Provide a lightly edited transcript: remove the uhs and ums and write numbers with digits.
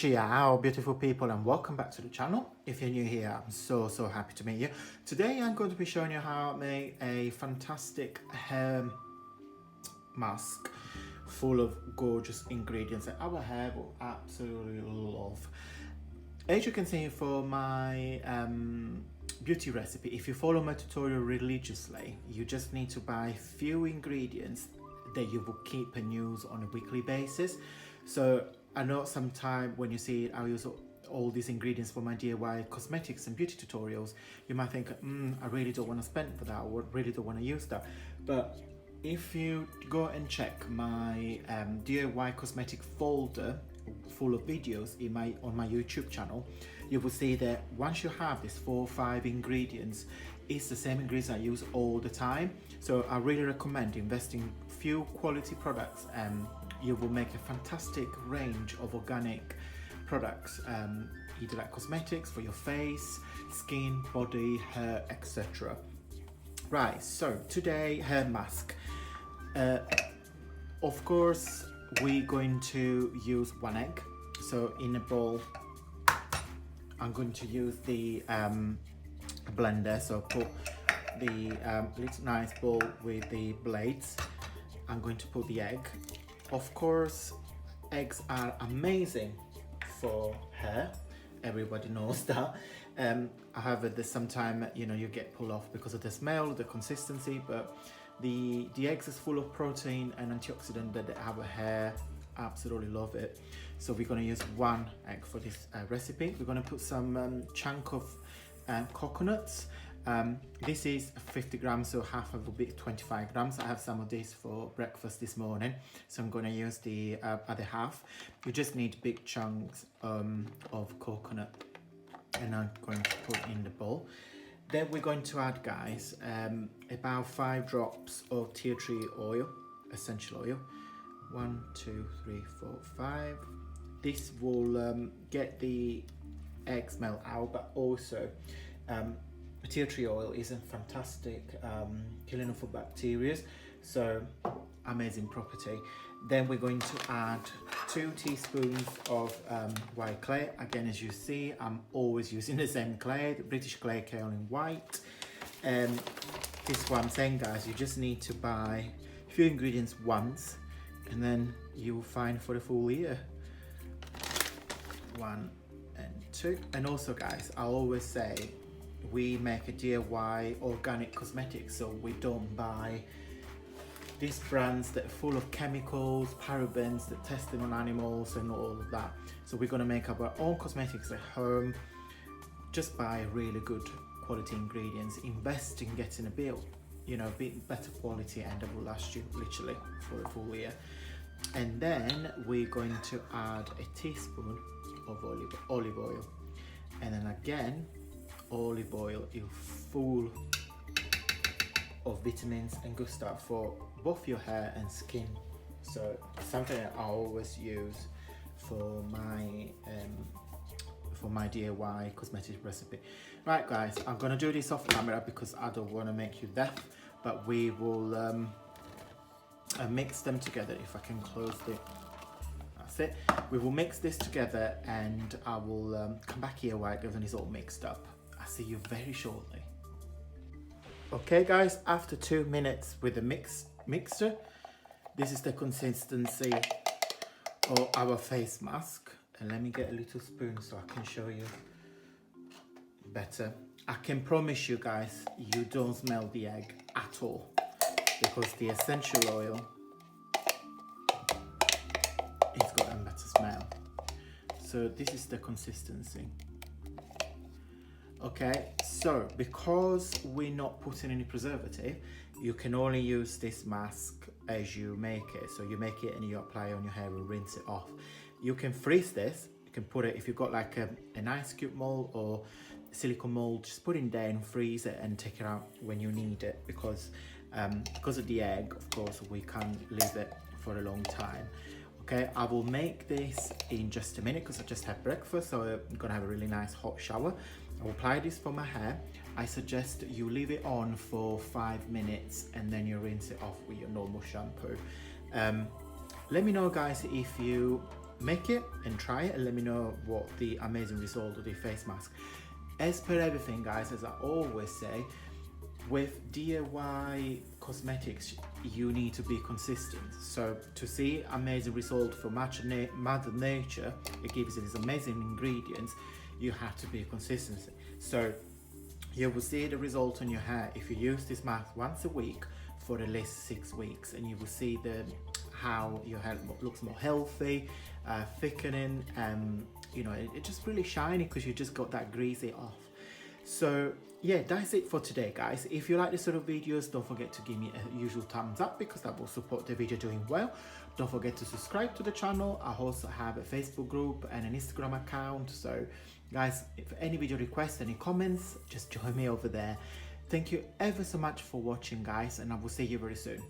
Ciao beautiful people and welcome back to the channel. If you're new here, I'm so happy to meet you. Today I'm going to be showing you how I make a fantastic hair mask full of gorgeous ingredients that our hair will absolutely love. As you can see for my beauty recipe, if you follow my tutorial religiously, you just need to buy few ingredients that you will keep and use on a weekly basis. So I know sometimes when you see I use all these ingredients for my DIY cosmetics and beauty tutorials, you might think, I really don't want to spend for that, or really don't want to use that. But if you go and check my DIY cosmetic folder full of videos on my YouTube channel, you will see that once you have these 4 or 5 ingredients, it's the same ingredients I use all the time. So I really recommend investing few quality products, and you will make a fantastic range of organic products, either like cosmetics for your face, skin, body, hair, etc. Right, so today hair mask. Of course, we're going to use 1 egg. So in a bowl, I'm going to use the blender. So put the little nice bowl with the blades. I'm going to put the egg. Of course, eggs are amazing for hair. Everybody knows that. However, there's sometimes you get pulled off because of the smell, the consistency, but the eggs is full of protein and antioxidant that our hair absolutely love it. So we're going to use 1 egg for this recipe. We're going to put some chunk of coconuts. This is 50 grams, so half of a bit, 25 grams. I have some of this for breakfast this morning, so I'm going to use the other half. You just need big chunks of coconut, and I'm going to put in the bowl. Then we're going to add, guys, about 5 drops of tea tree oil, essential oil. 1, 2, 3, 4, 5. This will get the egg smell out, but also tea tree oil is a fantastic killing of bacteria, so amazing property. Then we're going to add 2 teaspoons of white clay. Again, as you see, I'm always using the same clay, the British clay kaolin white. This is what I'm saying, guys, you just need to buy a few ingredients once and then you'll find for the full year. 1 and 2. And also, guys, I always say we make a DIY organic cosmetics, so we don't buy these brands that are full of chemicals, parabens, that tested on animals and all of that. So we're going to make our own cosmetics at home. Just buy really good quality ingredients, invest in getting a bit better quality, and it will last you literally for a full year. And then we're going to add a teaspoon of olive oil, and then again, olive oil is full of vitamins and good stuff for both your hair and skin. So something that I always use for my DIY cosmetic recipe. Right, guys, I'm gonna do this off camera because I don't want to make you deaf, but we will mix them together. If I can close the, that's it. We will mix this together, and I will come back here while everything is all mixed up. I'll see you very shortly. Okay, guys, after 2 minutes with the mixture, this is the consistency of our face mask. And let me get a little spoon so I can show you better. I can promise you, guys, you don't smell the egg at all, because the essential oil, it's got a better smell. So this is the consistency. Okay, so because we're not putting any preservative, you can only use this mask as you make it. So you make it and you apply it on your hair and rinse it off. You can freeze this. You can put it, if you've got like an ice cube mold or silicone mold, just put it in there and freeze it and take it out when you need it, because of the egg, of course, we can't leave it for a long time. Okay, I will make this in just a minute because I just had breakfast, so I'm gonna have a really nice hot shower. I will apply this for my hair. I suggest you leave it on for 5 minutes and then you rinse it off with your normal shampoo. Let me know, guys, if you make it and try it and let me know what the amazing result of the face mask. As per everything, guys, as I always say, with DIY cosmetics, you need to be consistent. So to see amazing result for Mother Nature, it gives you these amazing ingredients, you have to be consistent. So you will see the result on your hair if you use this mask once a week for at least 6 weeks, and you will see how your hair looks more healthy, thickening, you know, it's just really shiny because you just got that greasy off. So yeah, that's it for today, guys. If you like this sort of videos, don't forget to give me a usual thumbs up because that will support the video doing well. Don't forget to subscribe to the channel. I also have a Facebook group and an Instagram account. So guys, if any video requests, any comments, just join me over there. Thank you ever so much for watching, guys, and I will see you very soon.